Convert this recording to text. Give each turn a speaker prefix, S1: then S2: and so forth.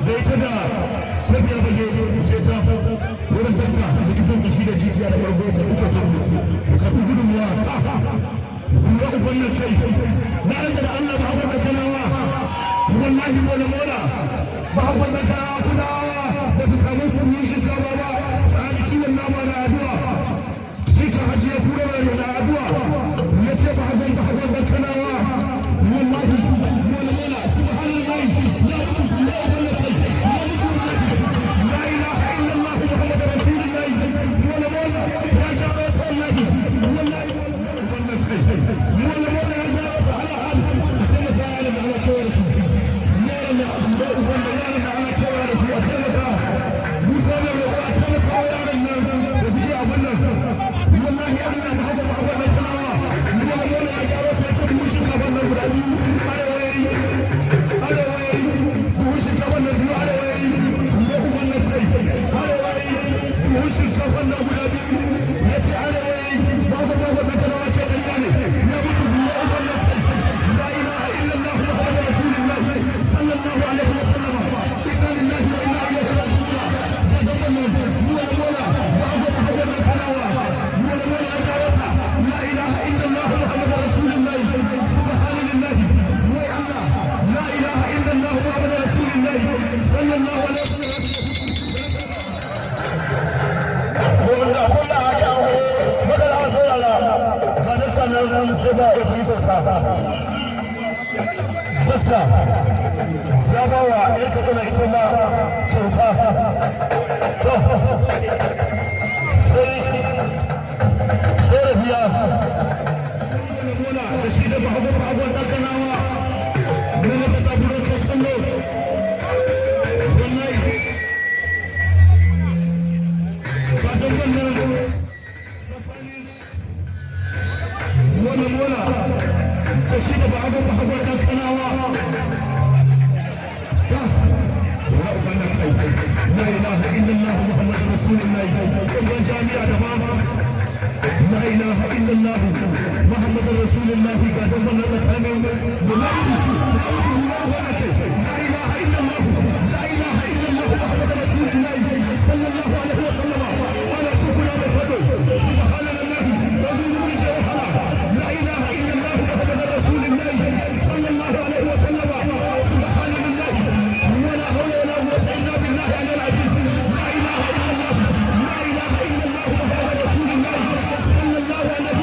S1: da ita da sabiya bage je ta wurin tanka likitan da shi da jijiya da bargo da kuka tabu ka bi gudunmuwa ta ruwa ubannin kai na aisha da Allah ba haɓar da kanawa wallahi mola ba haɓar da kanawa kudawa ba su samu kunyin shinkafa ba sa'adi kiwon nama na addu'a cikin hajji ya kura da addu'a ya ce ba haɓar da kanawa wallahi mola subhanallah ya mutu ya ubannin kai ya mutu la ilaha illallah muhammadu rasulullah mola ya jawo ta wallahi wallahi ubannin kai mola ya jawo ta halahal a taimaka yaran da ana cewa da su yaran da abu da uban da yaran da ana cewa da su a taimaka musa da roƙo a taimaka wa yaran nan da suke abin nan wallahi allah ba haka ba a wannan kalawa mola ya jawo ta ta bushin gaban nan guda biyu arewai buhun shinkafan nan biyu arewai kuma uban nan kai arewai buhun shinkafan nan guda biyu ya ce arewai babu na kalawa ce ɗanya ne ya mutu kuma uban nan kai la ilaha illallah muhammadu rasulullah sallallahu alaihi wa sallam inna lillahi wa inna ilaihi raji'un ga gaban nan mola babu na kalawa mola ya jawo ta la ilaha illallah muhammadu rasulullah subhanallahi wai Allah la ilaha illallah muhammadu rasulullah sallallahu alaihi wa sallam wanda kula haka magana saurara ga dukkanin sai ba ya fi kyauta dukka ya ba wa ya kaɗa ita ma kyauta to sai rabiya da shi da bahagon ɗankanawa na wata sabuwar kai kallo wallahi fatan wannan mola da shi da bahagon ɗankanawa ta wa ubanna kai la ilaha illallah muhammadu rasulullah kan jami'a da ma la ilaha illallah muhammadu rasulullah ga dan wannan tsakanin wallahi la ilaha illallah